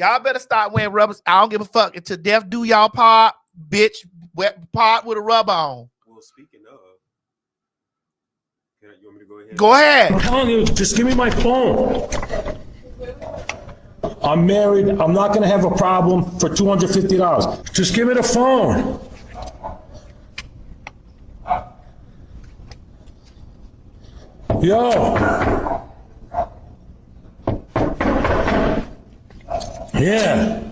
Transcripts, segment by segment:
Y'all better start wearing rubbers. I don't give a fuck. Until death do y'all part, bitch. Part with a rub on. Well, speaking of, you want me to go ahead? Go ahead. I'm telling you, just give me my phone. I'm married. I'm not going to have a problem for $250. Just give me the phone. Yo. Yeah.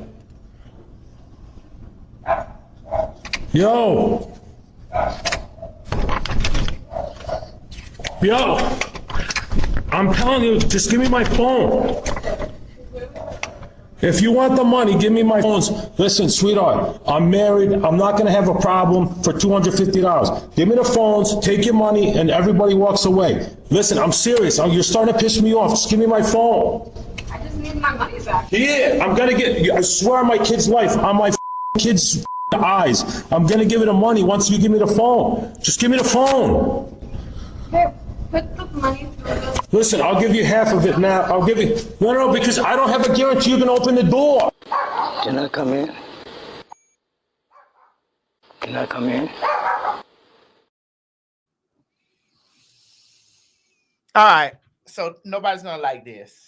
Yo. Yo. I'm telling you, just give me my phone. If you want the money, give me my phones. Listen, sweetheart, I'm married. I'm not going to have a problem for $250. Give me the phones, take your money, and everybody walks away. Listen, I'm serious. You're starting to piss me off. Just give me my phone. I just need my money back. Yeah, I'm going to get, I swear on my kid's life, on my kid's eyes, I'm going to give you the money once you give me the phone. Just give me the phone. Here, put the money through the... Listen, I'll give you half of it now. I'll give you... No, because I don't have a guarantee you can open the door. Can I come in? Can I come in? All right. So nobody's going to like this.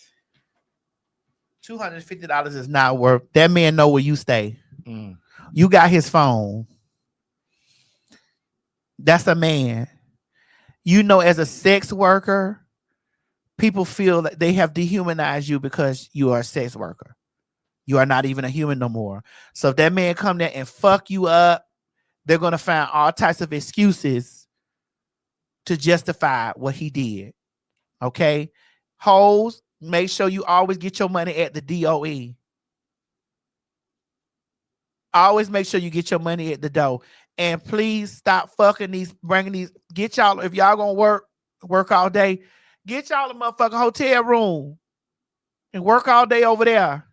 $250 is not worth. That man know where you stay. You got his phone. That's a man. You know, as a sex worker, people feel that they have dehumanized you because you are a sex worker. You are not even a human no more. So if that man come there and fuck you up, they're going to find all types of excuses to justify what he did. Okay? Hoes, make sure you always get your money at the DOE. Always make sure you get your money at the door. And please stop fucking these, bringing these, get y'all, if y'all going to work all day, get y'all a motherfucking hotel room and work all day over there.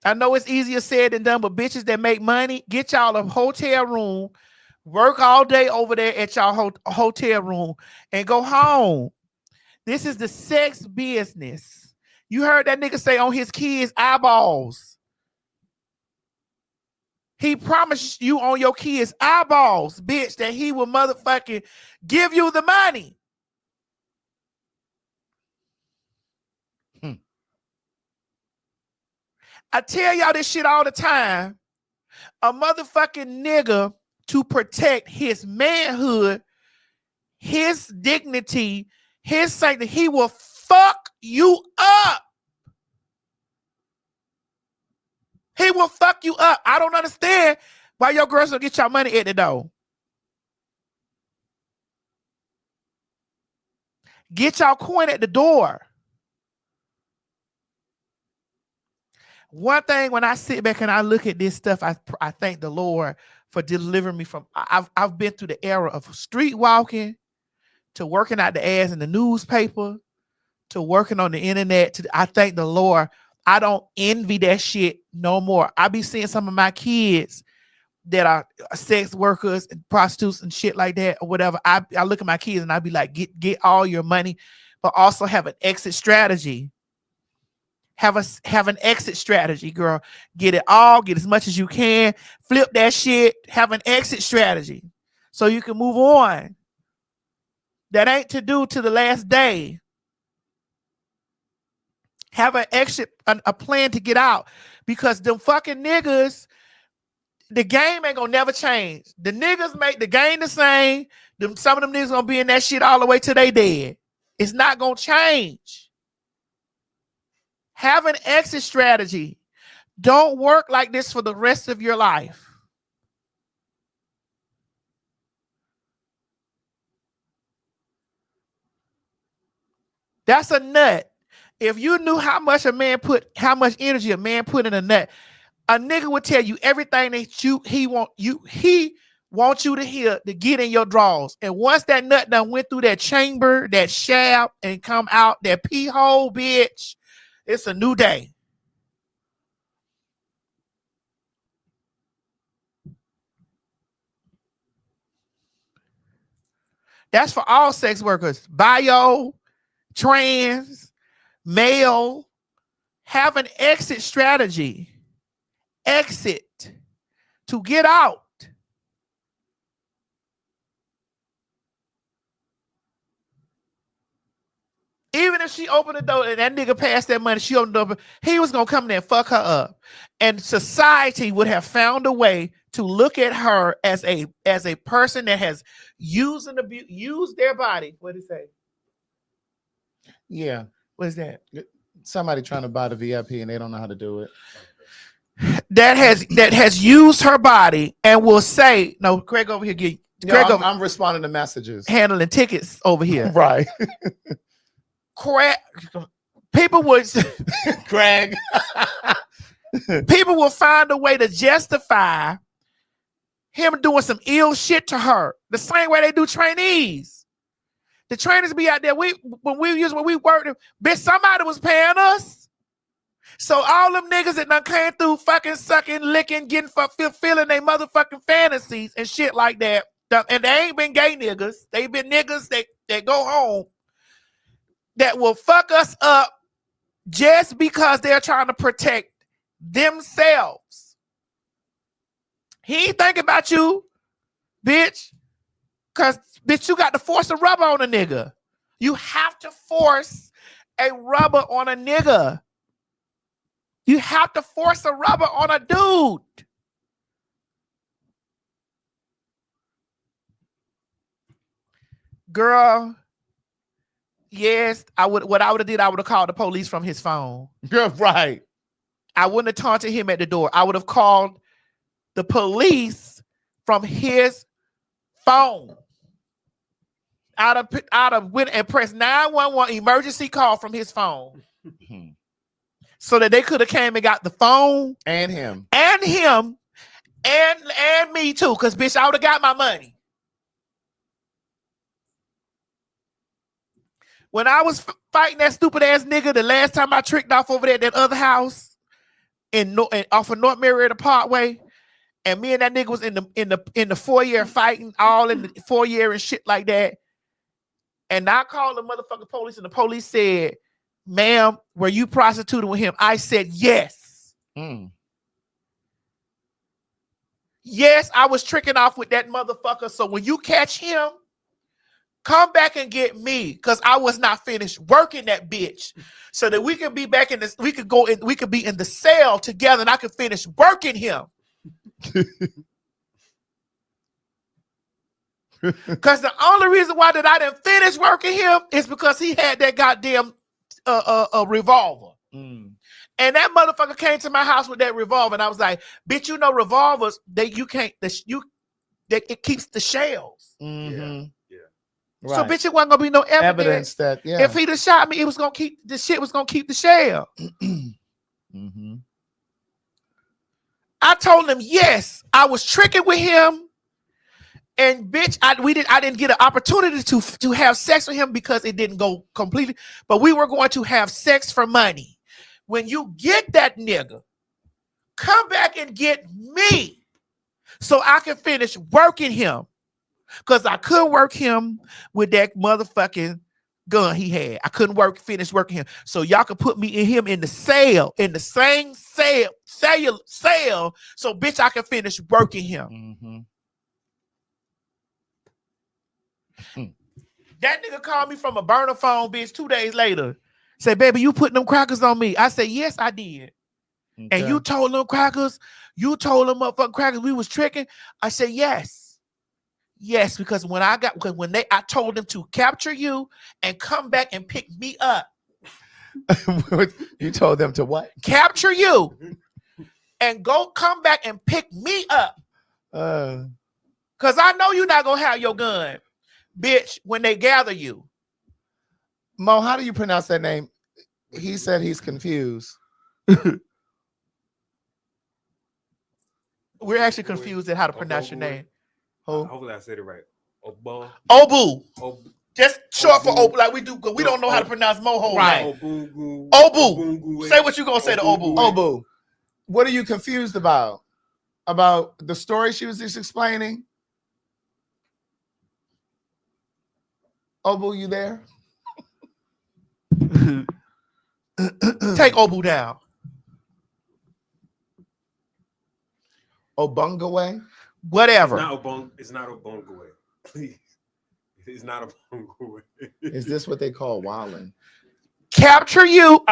I know it's easier said than done, but bitches that make money, get y'all a hotel room, work all day over there at y'all hotel room, and go home. This is the sex business. You heard that nigga say on his kids' eyeballs. He promised you on your kids' eyeballs, bitch, that he will motherfucking give you the money. I tell y'all this shit all the time. A motherfucking nigga, to protect his manhood, his dignity, his sanctity, he will fuck you up. He will fuck you up. I don't understand why your girls don't get your money at the door. Get y'all coin at the door. One thing, when I sit back and I look at this stuff, I thank the Lord for delivering me from. I've been through the era of street walking, to working out the ads in the newspaper, to working on the internet. I thank the Lord. I don't envy that shit no more. I be seeing some of my kids that are sex workers and prostitutes and shit like that or whatever. I look at my kids and I be like, get all your money, but also have an exit strategy. Have an exit strategy, girl. Get it all, get as much as you can, flip that shit, have an exit strategy so you can move on. That ain't to do to the last day. Have an exit, a plan to get out, because them fucking niggas, the game ain't gonna never change. The niggas make the game the same. Some of them niggas gonna be in that shit all the way till they dead. It's not gonna change. Have an exit strategy. Don't work like this for the rest of your life. That's a nut. If you knew how much energy a man put in a nut, a nigga would tell you everything that he wants you to hear to get in your drawers. And once that nut done went through that chamber, that shaft, and come out that pee hole, bitch, it's a new day. That's for all sex workers. Bio, trans, male, have an exit strategy. Exit to get out. Even if she opened the door and that nigga passed that money, she opened the door, he was gonna come there and fuck her up. And society would have found a way to look at her as a person that has used and used their body. What did it say? Yeah. What is that? Somebody trying to buy the VIP and they don't know how to do it. That has used her body and will say, no, Craig over here. I'm responding to messages. Handling tickets over here. Right. Craig. People would Craig. People will find a way to justify him doing some ill shit to her. The same way they do trainees. The trainers be out there. When we worked, bitch, somebody was paying us. So all them niggas that done came through fucking sucking, licking, getting fulfilling their motherfucking fantasies and shit like that. And they ain't been gay niggas. They been niggas that go home that will fuck us up just because they're trying to protect themselves. He ain't thinking about you, bitch. Cause bitch, you got to force a rubber on a nigga. You have to force a rubber on a nigga. You have to force a rubber on a dude. Girl, yes, I would. What I would have did, I would have called the police from his phone. You're right. I wouldn't have taunted him at the door. I would have called the police from his phone. I'd have went and pressed 911 emergency call from his phone. So that they could have came and got the phone. And him. And me too. Because bitch, I would have got my money. When I was fighting that stupid ass nigga, the last time I tricked off over there at that other house off of North Marietta Parkway, and me and that nigga was in the foyer fighting, all in the foyer and shit like that. And I called the motherfucking police, and the police said, "Ma'am, were you prostituting with him?" I said, "Yes." Yes, I was tricking off with that motherfucker. So when you catch him, come back and get me, because I was not finished working that bitch. So that we could be back in this, we could be in the cell together, and I could finish working him. Because the only reason why that I didn't finish working him is because he had that goddamn revolver. And that motherfucker came to my house with that revolver, and I was like, "Bitch, you know revolvers, it keeps the shells." Right. So bitch, it wasn't gonna be no evidence that if he'd have shot me, it was gonna keep the shit was gonna keep the shell. I told him yes, I was tricking with him. And bitch, I didn't get an opportunity to have sex with him because it didn't go completely, but we were going to have sex for money. When you get that nigga, come back and get me so I can finish working him. Because I couldn't work him with that motherfucking gun he had. I couldn't finish working him. So y'all could put me in him in the cell, in the same cell, so bitch, I can finish working him. That nigga called me from a burner phone, bitch, 2 days later. Say, "Baby, you putting them crackers on me." I said, "Yes, I did." Okay. "And you told them motherfucking crackers we was tricking?" I said, "Yes. Yes, because I told them to capture you and come back and pick me up." You told them to what? Capture you and come back and pick me up. Because I know you're not going to have your gun, bitch, when they gather you. Mo, how do you pronounce that name? He said he's confused. We're actually confused at how to pronounce your name. Hopefully I said it right. Obu. Just short for Obu, like we do, because we don't know how to pronounce Moho. Right. Obu. Say what you gonna say to Obu. Obu. What are you confused about? About the story she was just explaining? Obu, you there? Take Obu down. Obungaway? Whatever. It's not Obongaway. Please. It's not Obongaway. Is this what they call wilding? Capture you.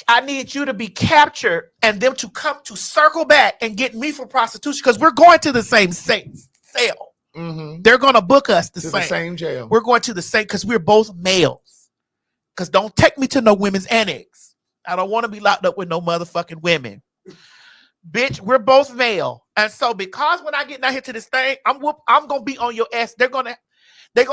I need you to be captured and them to come to circle back and get me for prostitution because we're going to the same cell. Mm-hmm. They're going to book us the The same jail. We're going to the same because we're both males. Because don't take me to no women's annex. I don't want to be locked up with no motherfucking women. Bitch, we're both male. And so because when I get down here to this thing, I'm going to be on your ass. They're going to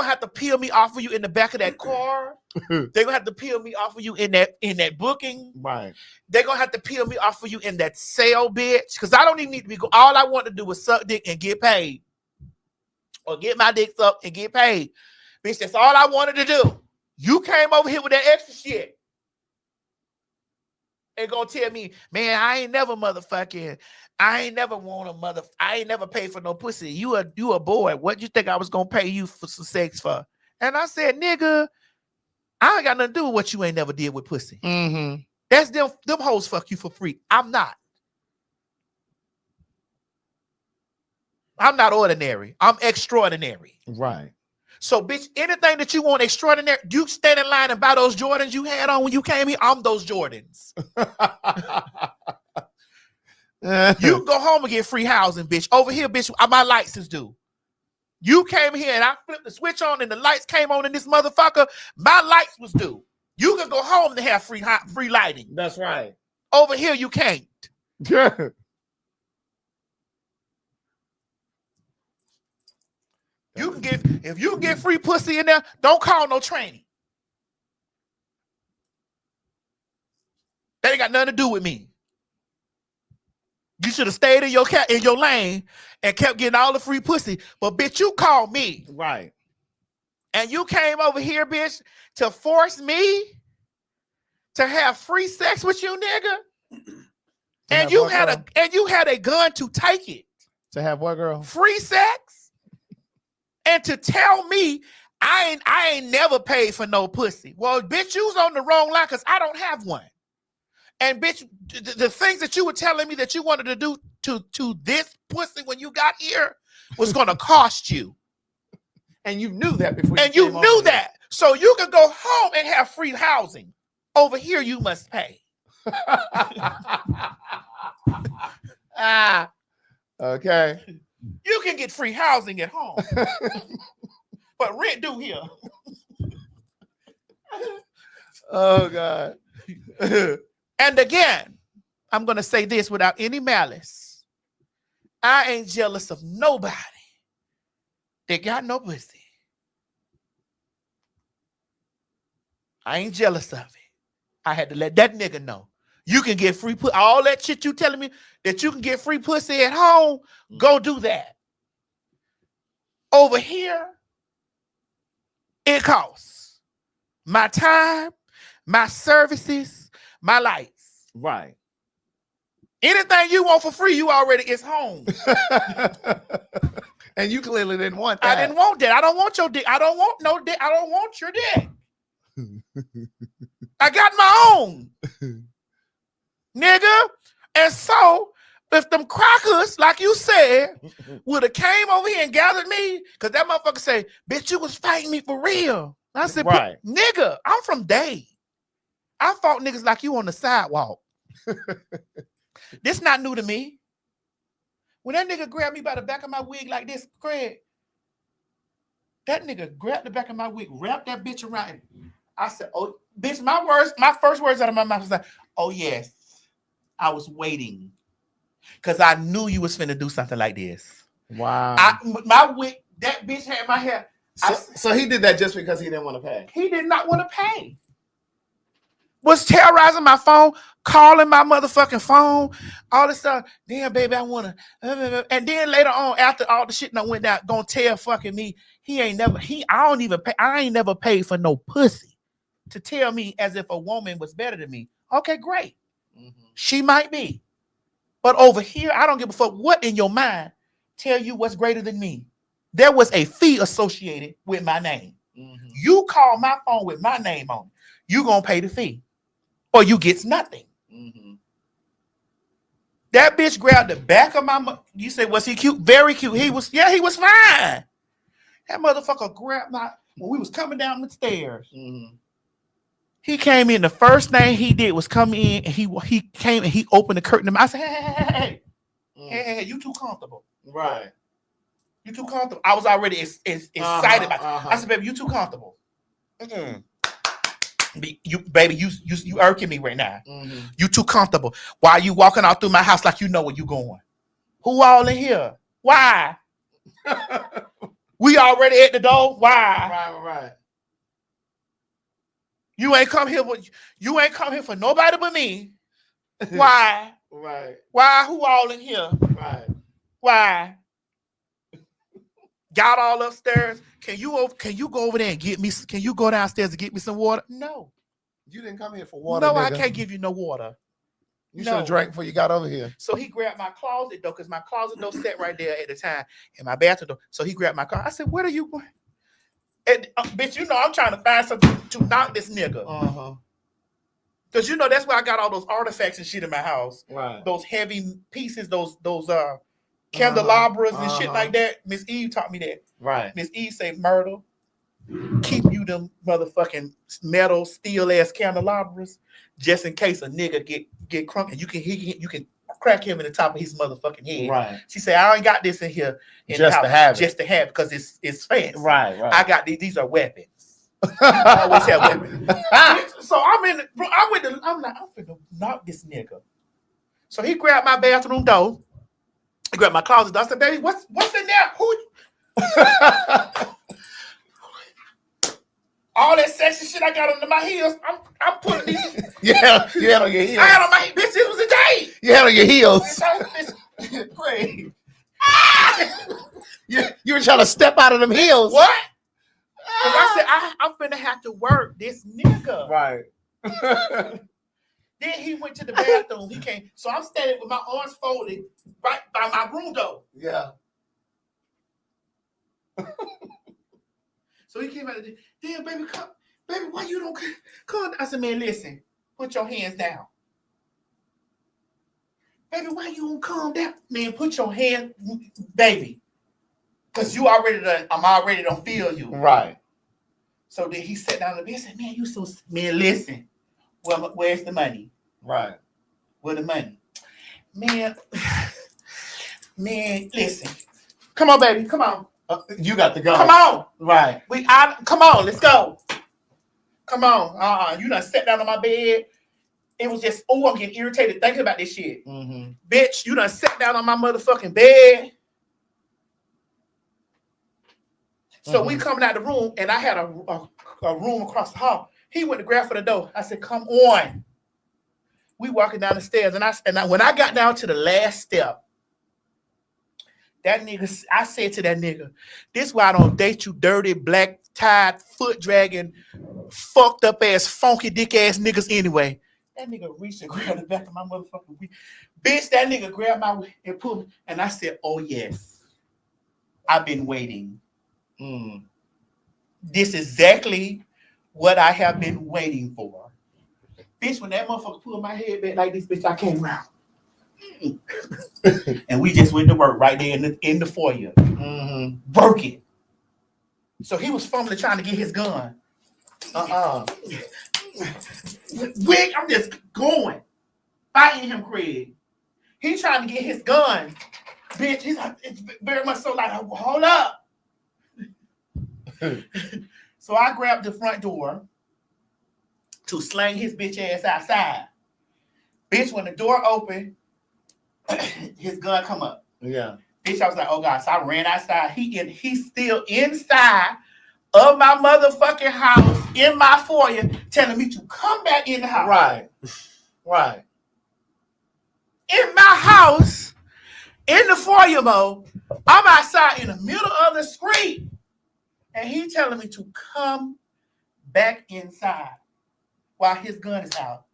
have to peel me off of you in the back of that car. They're going to have to peel me off of you in that booking. Right. They're going to have to peel me off of you in that sale, bitch. Because I don't even need to be all I want to do is suck dick and get paid. Or get my dick sucked and get paid. Bitch, that's all I wanted to do. You came over here with that extra shit. And gonna tell me, man, I ain't never want I ain't never paid for no pussy. You a boy. What you think I was gonna pay you for some sex for? And I said, nigga, I ain't got nothing to do with what you ain't never did with pussy. Mm-hmm. That's them hoes fuck you for free. I'm not ordinary. I'm extraordinary. Right. So, bitch, anything that you want extraordinary, you stand in line and buy those Jordans you had on when you came here. I'm those Jordans. You can go home and get free housing, bitch. Over here, bitch, my lights is due. You came here and I flipped the switch on and the lights came on in this motherfucker. My lights was due. You can go home to have free lighting. That's right. Over here, you can't. Yeah. If you can get free pussy in there, don't call no training. That ain't got nothing to do with me. You should have stayed in your lane and kept getting all the free pussy. But bitch, you called me. Right. And you came over here, bitch, to force me to have free sex with you, nigga. And you had a gun to take it. To have what, girl? Free sex? And to tell me I ain't never paid for no pussy. Well, bitch, you was on the wrong line because I don't have one. And bitch, the things that you were telling me that you wanted to do to this pussy when you got here was going to cost you. And you knew that before. And you knew that. So you could go home and have free housing. Over here, you must pay. Okay. You can get free housing at home. But rent due here. Oh, God. And again, I'm going to say this without any malice. I ain't jealous of nobody that got no pussy. I ain't jealous of it. I had to let that nigga know. You can get free pussy. All that shit you telling me that you can get free pussy at home, go do that. Over here, it costs my time, my services, my lights. Right. Anything you want for free, you already is home. And you clearly didn't want that. I didn't want that. I don't want your dick. I don't want no dick. I don't want your dick. I got my own. Nigga. And so, if them crackers, like you said, would have came over here and gathered me, because that motherfucker say, bitch, you was fighting me for real. I said, right. Nigga, I'm from Dade. I fought niggas like you on the sidewalk. This not new to me. When that nigga grabbed me by the back of my wig like this, Craig, that nigga grabbed the back of my wig, wrapped that bitch around. I said, oh, bitch, my first words out of my mouth was like, oh, yes, I was waiting. Because I knew you was finna do something like this. Wow. My wig, that bitch had my hair. So he did that just because he didn't want to pay? He did not want to pay. Was terrorizing my phone, calling my motherfucking phone, all this stuff. Damn, baby, I want to. And then later on, after all the shit that went down, gonna tell fucking me, I ain't never paid for no pussy to tell me as if a woman was better than me. Okay, great. Mm-hmm. She might be. But over here, I don't give a fuck what in your mind tell you what's greater than me. There was a fee associated with my name. Mm-hmm. You call my phone with my name on it. You gonna pay the fee. or you gets nothing. Mm-hmm. That bitch grabbed the back of my. You say, was he cute? Very cute. He was. Yeah, he was fine. That motherfucker grabbed my. When we was coming down the stairs, Mm-hmm. he came in. The first thing he did was come in, and he came and he opened the curtain. I said, hey, hey, you too comfortable. Right. You too comfortable. I was already excited about it. I said, baby, you too comfortable. Mm-mm. You baby, you irking me right now. Mm-hmm. You too comfortable. Why are you walking out through my house like you know where you going? Who all in here? Why? We already at the door. Why? Right. You ain't come here for nobody but me. Why? Right. Why? Who all in here? Right. Why? Got all upstairs. Can you go over there and get me? Can you go downstairs and get me some water? No. You didn't come here for water. No, nigga. I can't give you no water. You should have drank before you got over here. So he grabbed my closet door because my closet door sat right there at the time, and my bathroom door. So he grabbed my car. I said, "Where are you going?" And, bitch, you know I'm trying to find something to knock this nigga. Because you know that's where I got all those artifacts and shit in my house. Right. Those heavy pieces, those candelabras and shit like that. Miss Eve taught me that. Right. Miss Eve say, Myrtle, keep you them motherfucking metal steel ass candelabras just in case a nigga get crunk and you can crack him in the top of his motherfucking head. Right. She said, I ain't got this in here just to have it because it's fancy. Right. I got these are weapons. I always have weapons. So I'm like, I'm finna knock this nigga. So he grabbed my bathroom door. He grabbed my closet door. I said, baby, what's in there? Who? All that sexy shit I got under my heels, I'm putting these. Yeah, you had on your heels. I had on my bitch. This was a date. You had on your heels. Great. You were trying to step out of them heels. What? Because I said I'm finna have to work this nigga. Right. Then he went to the bathroom. He came. So I'm standing with my arms folded right by my room door. Yeah. So he came out of the damn baby, come, baby, why you don't come? I said, man, listen, put your hands down. Baby, why you don't calm down? Man, put your hand, baby. Cause I'm already don't feel you. Right. So then he sat down on the bed and said, man, listen. Well, where's the money? Right. Where's the money? Man, listen. Come on, baby, come on. You got to go. Come on. Right. Come on, let's go. Come on. You done sat down on my bed. It was just, I'm getting irritated thinking about this shit. Mm-hmm. Bitch, you done sat down on my motherfucking bed. So we coming out the room, and I had a room across the hall. He went to grab for the door. I said, come on. We walking down the stairs, and when I got down to the last step, that nigga, I said to that nigga, this why I don't date you dirty, black, tied, foot dragging, fucked up ass, funky dick ass niggas anyway. That nigga reached and grabbed the back of my motherfucking wig. Bitch, that nigga grabbed my wig and pulled me. And I said, oh yes, I've been waiting. This is exactly what I have been waiting for. Bitch, when that motherfucker pulled my head back like this, bitch, I came around. And we just went to work right there in the foyer. Working. So he was fumbling trying to get his gun. Wig, I'm just going. Fighting him, Craig. He's trying to get his gun. Bitch, he's like, it's very much so like, hold up. So I grabbed the front door to slang his bitch ass outside. Bitch, when the door opened, his gun come up. Yeah. Bitch, I was like, oh God. So I ran outside. He's still inside of my motherfucking house in my foyer telling me to come back in the house. Right. In my house, in the foyer mode, I'm outside in the middle of the street. And he telling me to come back inside while his gun is out.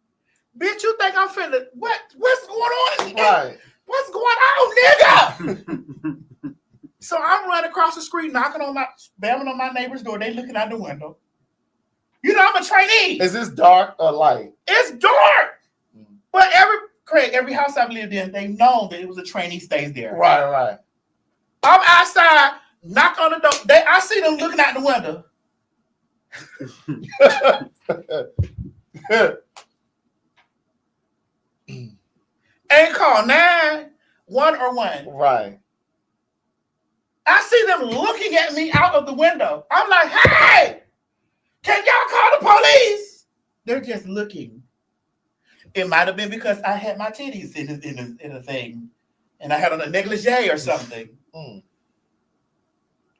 Bitch, you think I'm finna, what's going on? Right. What's going on, nigga? So I'm running across the street, bamming on my neighbor's door. They looking out the window. You know, I'm a trainee. Is this dark or light? It's dark. But every house I've lived in, they know that it was a trainee stays there. Right. I'm outside, knock on the door. I see them looking out the window. Ain't call 911. Right. I see them looking at me out of the window. I'm like, hey, can y'all call the police? They're just looking. It might have been because I had my titties in a thing, and I had on a negligee or something.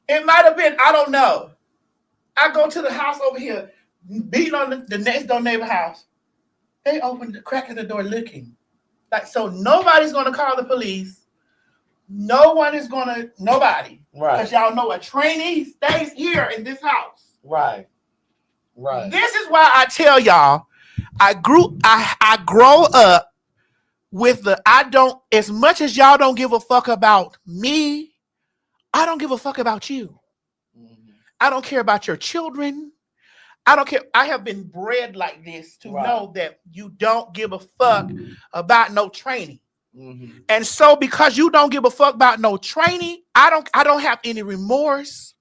It might have been, I don't know. I go to the house over here, beating on the next door neighbor house. They opened the crack in the door looking. Like, so nobody's going to call the police. Nobody. Right. Because y'all know a trainee stays here in this house. Right. This is why I tell y'all, I grow up with as much as y'all don't give a fuck about me, I don't give a fuck about you. I don't care about your children. I don't care. I have been bred like this to know that you don't give a fuck about no training. And so because you don't give a fuck about no training, I don't have any remorse.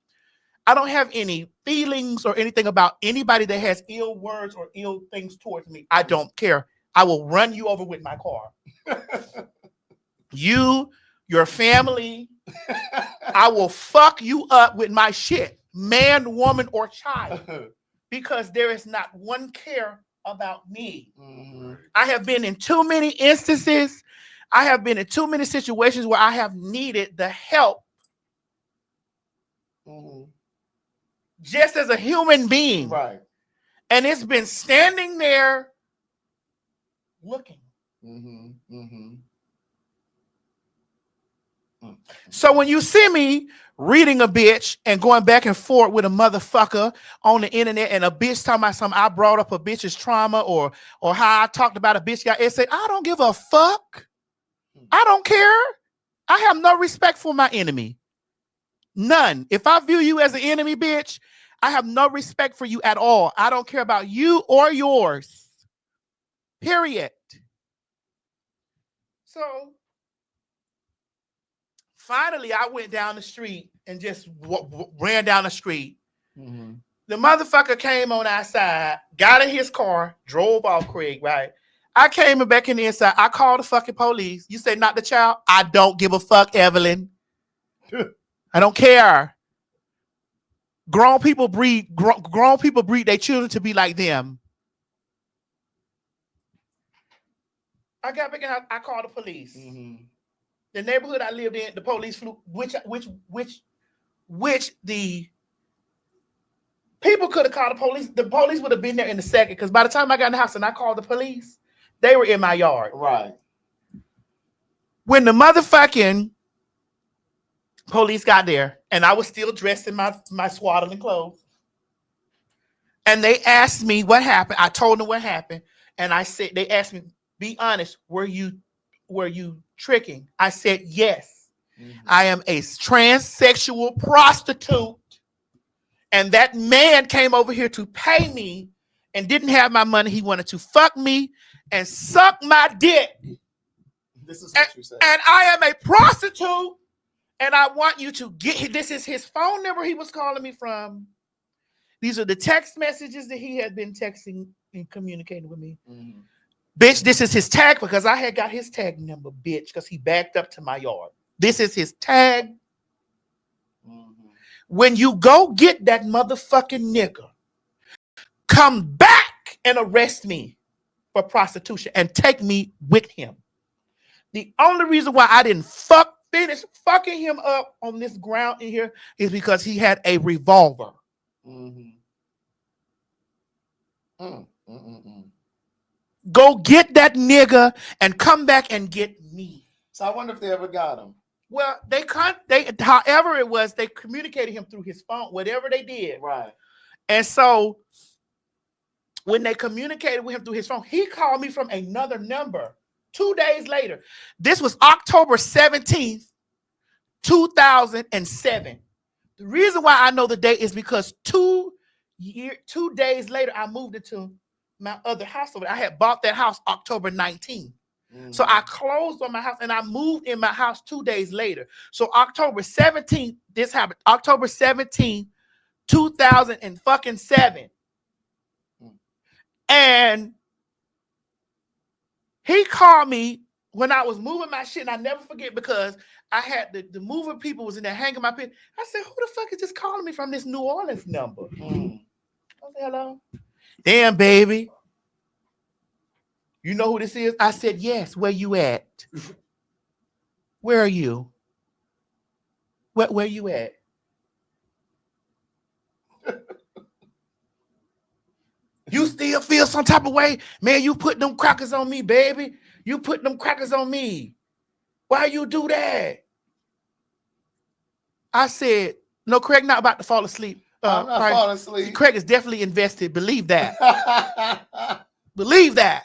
I don't have any feelings or anything about anybody that has ill words or ill things towards me. I don't care. I will run you over with my car. Your family, I will fuck you up with my shit, man, woman, or child, because there is not one care about me. I have been in too many instances. I have been in too many situations where I have needed the help just as a human being. Right. And it's been standing there looking. So when you see me reading a bitch and going back and forth with a motherfucker on the internet and a bitch talking about something I brought up a bitch's trauma or how I talked about a bitch got it said, I don't give a fuck. I don't care. I have no respect for my enemy. None. If I view you as an enemy, bitch, I have no respect for you at all. I don't care about you or yours. Period. So finally, I went down the street and just ran down the street. The motherfucker came on outside, got in his car, drove off Craig, right? I came back in the inside. I called the fucking police. You say not the child? I don't give a fuck, Evelyn. I don't care. Grown people breed their children to be like them. I got back and I called the police. The neighborhood I lived in, the police flew, which the people could have called the police. The police would have been there in a second, because by the time I got in the house and I called the police, they were in my yard. Right. When the motherfucking police got there, and I was still dressed in my swaddling clothes, and they asked me what happened. I told them what happened, and I said, they asked me, be honest, were you tricking? I said, yes. I am a transsexual prostitute, and that man came over here to pay me and didn't have my money. He wanted to fuck me and suck my dick. This is what you said. And I am a prostitute, and I want you to get, this is his phone number he was calling me from. These are the text messages that he had been texting and communicating with me. Bitch, this is his tag, because I had got his tag number, bitch, because he backed up to my yard. This is his tag. When you go get that motherfucking nigga, come back and arrest me for prostitution and take me with him. The only reason why I didn't finish fucking him up on this ground in here is because he had a revolver. Go get that nigga and come back and get me. So I wonder if they ever got him. Well, however it was, they communicated him through his phone, whatever they did. Right. And so when they communicated with him through his phone, he called me from another number 2 days later. This was October 17th, 2007. The reason why I know the date is because 2 2 days later, I moved into my other house over there. I had bought that house October 19th. So I closed on my house and I moved in my house 2 days later. So October 17th, this happened. October 17th, 2007. And he called me when I was moving my shit, and I never forget because I had the moving people was in there hanging my pin. I said, who the fuck is just calling me from this New Orleans number? I said, hello. Damn, baby. You know who this is? I said, yes. Where you at? Where are you? Where you at? You still feel some type of way? Man, you put them crackers on me, baby. You put them crackers on me. Why you do that? I said, no, Craig not about to fall asleep. I'm not falling asleep. Craig is definitely invested. Believe that. Believe that.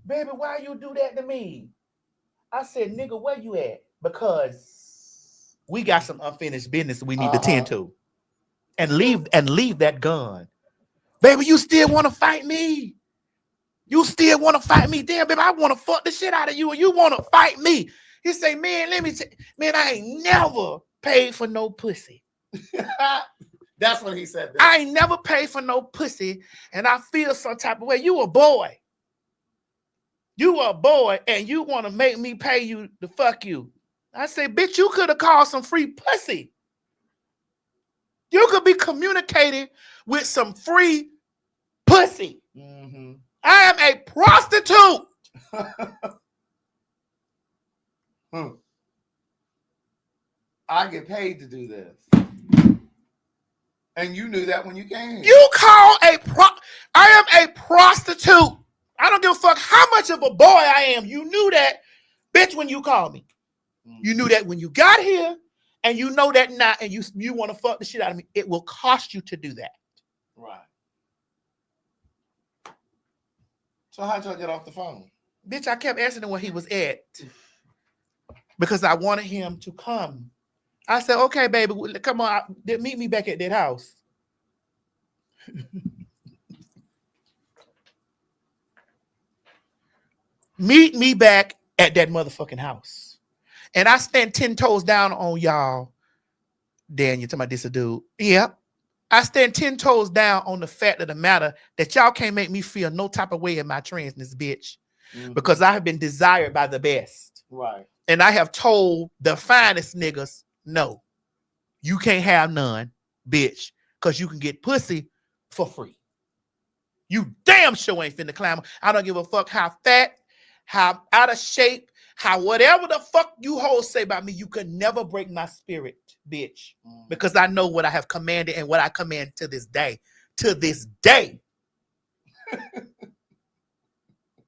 Baby, why you do that to me? I said, nigga, where you at? Because we got some unfinished business we need to tend to. And leave that gun. Baby, you still want to fight me? You still want to fight me? Damn, baby, I want to fuck the shit out of you and you want to fight me. He say, man, man, I ain't never paid for no pussy. That's what he said. I ain't never paid for no pussy and I feel some type of way. You a boy. You a boy and you want to make me pay you to fuck you. I say, bitch, you could have called some free pussy. You could be communicating with some free pussy. I am a prostitute. I get paid to do this. And you knew that when you came. You call I am a prostitute. I don't give a fuck how much of a boy I am. You knew that, bitch, when you called me. You knew that when you got here, and you know that now, and you want to fuck the shit out of me. It will cost you to do that. Right. So how'd y'all get off the phone? Bitch, I kept asking him where he was at because I wanted him to come. I said, okay, baby, come on, meet me back at that house. Meet me back at that motherfucking house. And I stand 10 toes down on y'all. Dan, you talking about this a dude? Yeah. I stand 10 toes down on the fact of the matter that y'all can't make me feel no type of way in my transness, bitch. Because I have been desired by the best. Right. And I have told the finest niggas, no, you can't have none, bitch, because you can get pussy for free. You damn sure ain't finna climb. I don't give a fuck how fat, how out of shape, how whatever the fuck you hoes say about me, you can never break my spirit, bitch. Because I know what I have commanded and what I command to this day. To this day.